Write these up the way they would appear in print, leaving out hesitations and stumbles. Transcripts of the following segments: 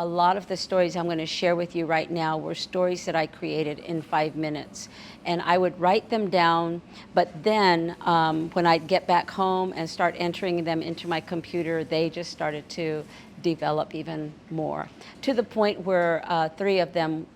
lot of the stories I'm going to share with you right now were stories that I created in 5 minutes. And I would write them down, but then when I'd get back home and start entering them into my computer, they just started to develop even more, to the point where 3 of them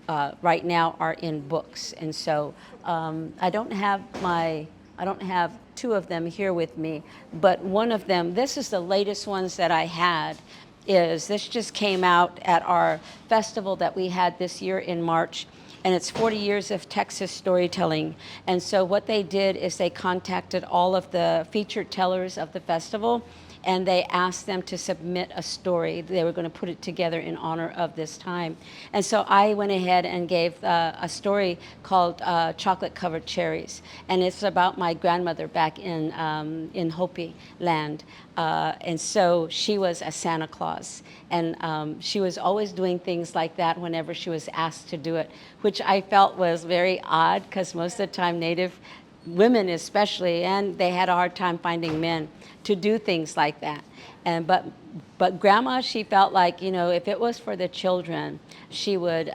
right now are in books. And so I don't have 2 of them here with me, but one of them, this is the latest ones that I had, this just came out at our festival that we had this year in March, and it's 40 years of Texas storytelling. And so what they did is they contacted all of the featured tellers of the festival, and they asked them to submit a story. They were going to put it together in honor of this time. And so I went ahead and gave a story called Chocolate Covered Cherries. And it's about my grandmother back in Hopi land. And so she was a Santa Claus. And she was always doing things like that whenever she was asked to do it, which I felt was very odd, because most of the time Native women especially, and they had a hard time finding men to do things like that. And but Grandma, she felt like, if it was for the children, she would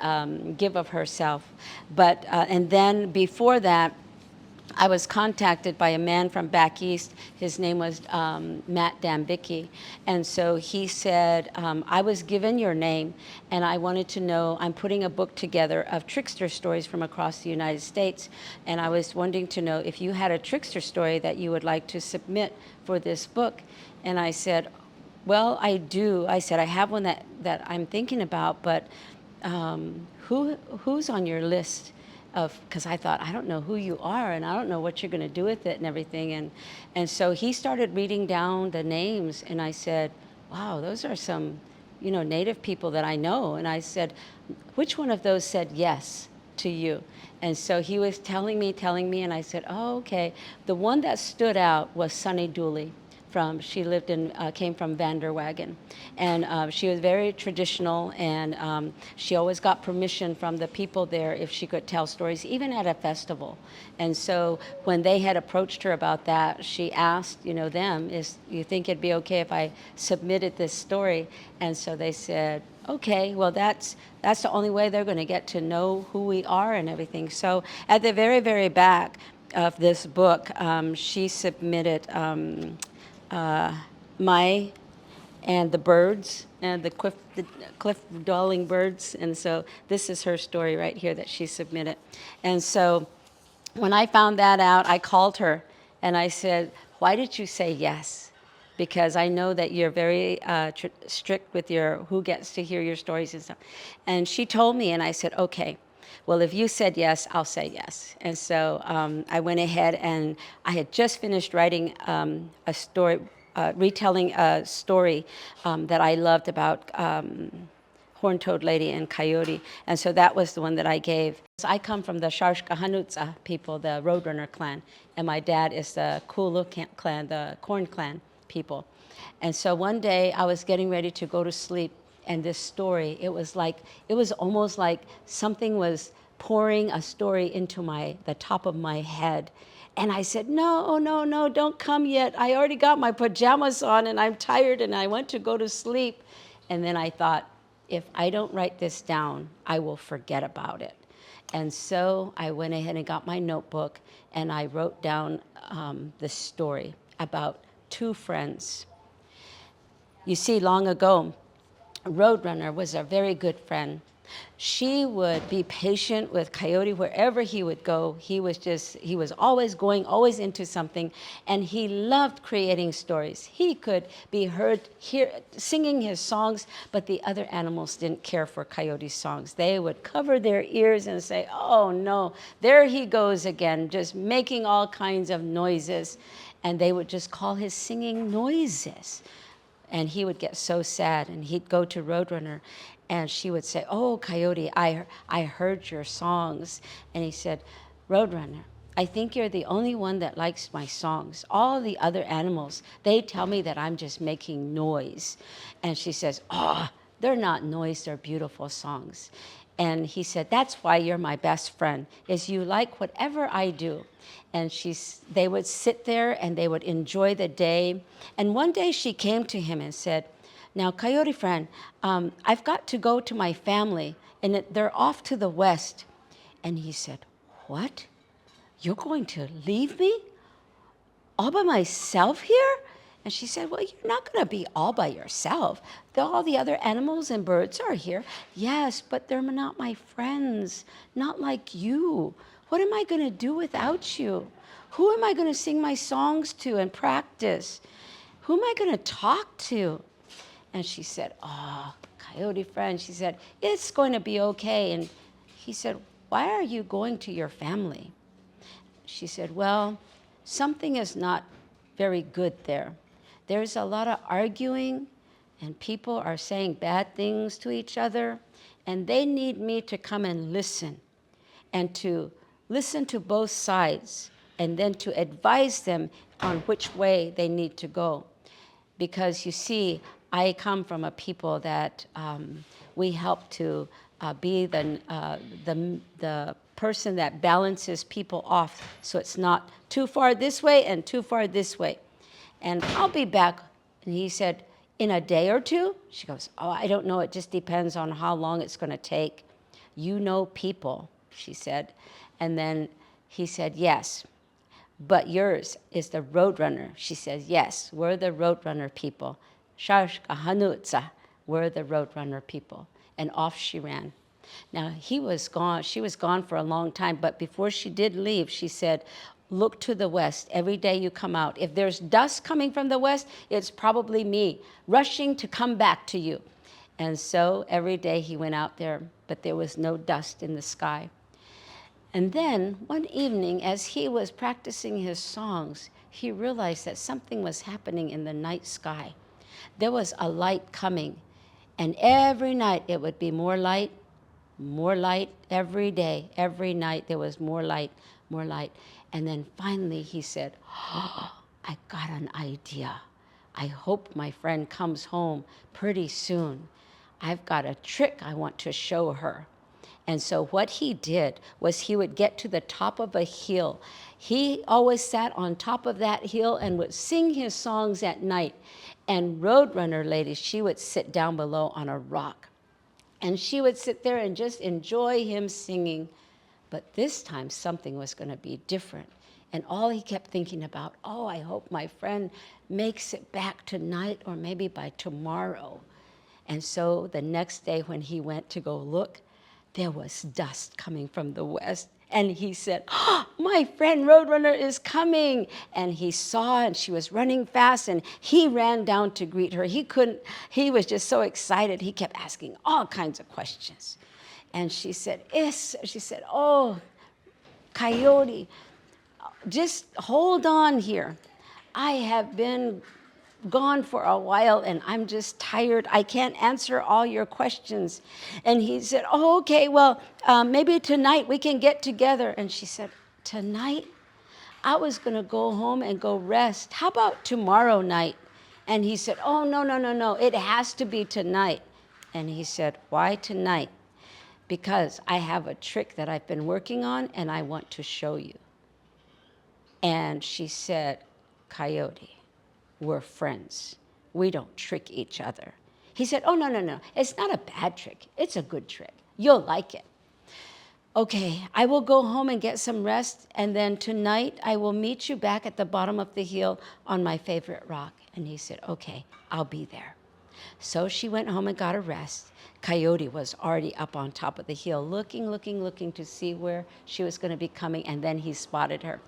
give of herself. But and then before that, I was contacted by a man from back east. His name was Matt Dambicki. And so he said, I was given your name, and I wanted to know, I'm putting a book together of trickster stories from across the United States, and I was wanting to know if you had a trickster story that you would like to submit for this book. And I said, well, I do. I said, I have one that I'm thinking about, but who's on your list? Because I thought, I don't know who you are, and I don't know what you're going to do with it and everything. And so he started reading down the names, and I said, wow, those are some, Native people that I know. And I said, which one of those said yes to you? And so he was telling me, and I said, oh, okay. The one that stood out was Sunny Dooley. She came from Vanderwagen, and she was very traditional, and she always got permission from the people there if she could tell stories, even at a festival. And so when they had approached her about that, she asked, them, you think it'd be okay if I submitted this story? And so they said, okay, well, that's the only way they're going to get to know who we are and everything. So at the very, very back of this book, she submitted Mai and the birds, and the cliff dwelling birds. And so this is her story right here that she submitted. And so when I found that out, I called her and I said, why did you say yes? Because I know that you're very strict with who gets to hear your stories and stuff. And she told me, and I said, okay, well, if you said yes, I'll say yes. And so I went ahead, and I had just finished writing a story, retelling a story that I loved about Horned-Toed Lady and Coyote. And so that was the one that I gave. So I come from the Sharshkahanutsa people, the Roadrunner clan, and my dad is the Kulu clan, the Corn clan people. And so one day I was getting ready to go to sleep, and this story, it was almost like something was pouring a story into the top of my head. And I said, no, don't come yet. I already got my pajamas on, and I'm tired, and I want to go to sleep. And then I thought, if I don't write this down, I will forget about it. And so I went ahead and got my notebook, and I wrote down the story about 2 friends. You see, long ago, Roadrunner was a very good friend. She would be patient with Coyote wherever he would go. He was always going, always into something, and he loved creating stories. He could be heard singing his songs, but the other animals didn't care for Coyote's songs. They would cover their ears and say, oh no, there he goes again, just making all kinds of noises. And they would just call his singing noises. And he would get so sad, and he'd go to Roadrunner, and she would say, oh, Coyote, I heard your songs. And he said, Roadrunner, I think you're the only one that likes my songs. All the other animals, they tell me that I'm just making noise. And she says, oh, they're not noise, they're beautiful songs. And he said, that's why you're my best friend, is you like whatever I do. And they would sit there and they would enjoy the day. And one day she came to him and said, Now, Coyote friend, I've got to go to my family, and they're off to the west. And he said, what? You're going to leave me all by myself here? And she said, well, you're not going to be all by yourself. All the other animals and birds are here. Yes, but they're not my friends, not like you. What am I going to do without you? Who am I going to sing my songs to and practice? Who am I going to talk to? And she said, oh, Coyote friend, she said, it's going to be okay. And he said, why are you going to your family? She said, well, something is not very good there. There's a lot of arguing, and people are saying bad things to each other, and they need me to come and to listen to both sides, and then to advise them on which way they need to go. Because you see, I come from a people that we help to be the person that balances people off so it's not too far this way and too far this way. And I'll be back. And he said, in a day or two? She goes, oh, I don't know. It just depends on how long it's going to take. You know people, she said. And then he said, yes. But yours is the Roadrunner. She says, yes, we're the Roadrunner people. We're the Roadrunner people. And off she ran. Now, he was gone. She was gone for a long time, but before she did leave, she said, look to the west. Every day you come out. If there's dust coming from the west, it's probably me rushing to come back to you. And so every day he went out there, but there was no dust in the sky. And then one evening, as he was practicing his songs, he realized that something was happening in the night sky. There was a light coming, and every night it would be more light every day, every night there was more light, more light. And then finally he said, oh, I got an idea. I hope my friend comes home pretty soon. I've got a trick I want to show her. And so what he did was he would get to the top of a hill. He always sat on top of that hill and would sing his songs at night. And Roadrunner lady, she would sit down below on a rock. And she would sit there and just enjoy him singing. But this time something was going to be different. And all he kept thinking about, oh, I hope my friend makes it back tonight or maybe by tomorrow. And so the next day when he went to go look, there was dust coming from the west. And he said, oh, my friend Roadrunner is coming. And he saw, and she was running fast, and he ran down to greet her. He was just so excited. He kept asking all kinds of questions. And she said, oh, Coyote, just hold on here. I have been gone for a while and I'm just tired. I can't answer all your questions. And he said, oh, okay, well, maybe tonight we can get together. And she said, tonight? I was going to go home and go rest. How about tomorrow night? And he said, oh, no. It has to be tonight. And he said, why tonight? Because I have a trick that I've been working on and I want to show you. And she said, Coyote, we're friends. We don't trick each other. He said, oh, no. It's not a bad trick. It's a good trick. You'll like it. Okay, I will go home and get some rest, and then tonight I will meet you back at the bottom of the hill on my favorite rock. And he said, okay, I'll be there. So she went home and got a rest. Coyote was already up on top of the hill, looking to see where she was going to be coming, and then he spotted her.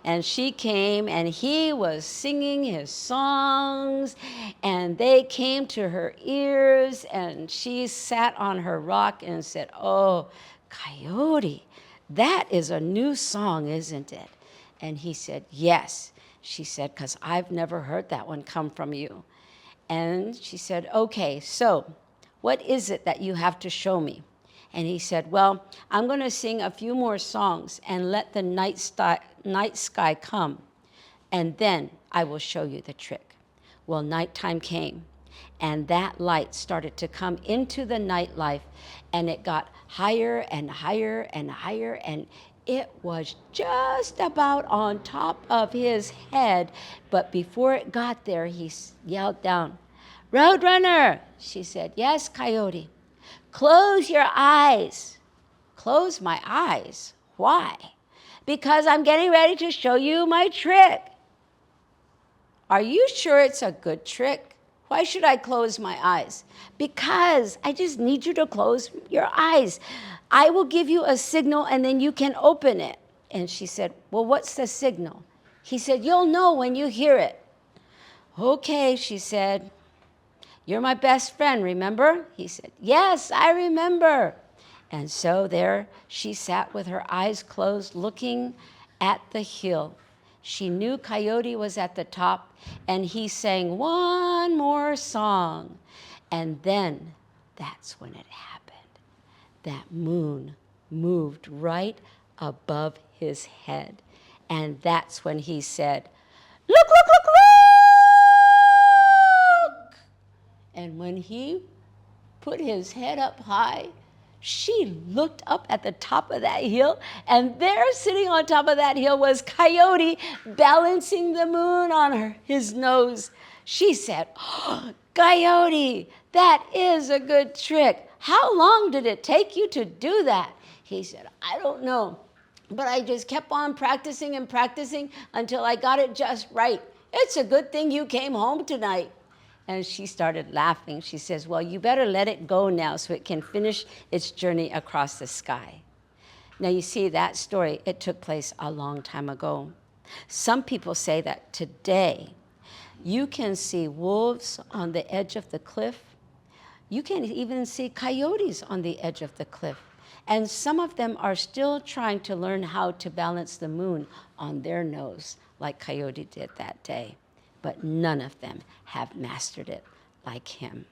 And she came, and he was singing his songs, and they came to her ears, and she sat on her rock and said, oh, Coyote, that is a new song, isn't it? And he said, yes. She said, because I've never heard that one come from you. And she said, okay, so what is it that you have to show me? And he said, well, I'm going to sing a few more songs and let the night sky come, and then I will show you the trick. Well, nighttime came, and that light started to come into the nightlife, and it got higher and higher and higher, and it was just about on top of his head. But before it got there, he yelled down, Roadrunner, she said. Yes, Coyote. Close your eyes. Close my eyes. Why? Because I'm getting ready to show you my trick. Are you sure it's a good trick? Why should I close my eyes? Because I just need you to close your eyes. I will give you a signal and then you can open it. And she said, well, what's the signal? He said, you'll know when you hear it. Okay, she said. You're my best friend, remember? He said, yes, I remember. And so there she sat with her eyes closed, looking at the hill. She knew Coyote was at the top, and he sang one more song. And then that's when it happened. That moon moved right above his head. And that's when he said, look, look, look, look! And when he put his head up high, she looked up at the top of that hill, and there sitting on top of that hill was Coyote balancing the moon on his nose. She said, oh, Coyote, that is a good trick. How long did it take you to do that? He said, I don't know, but I just kept on practicing and practicing until I got it just right. It's a good thing you came home tonight. And she started laughing. She says, well, you better let it go now so it can finish its journey across the sky. Now, you see, that story, it took place a long time ago. Some people say that today you can see wolves on the edge of the cliff. You can even see coyotes on the edge of the cliff. And some of them are still trying to learn how to balance the moon on their nose, like Coyote did that day. But none of them have mastered it like him.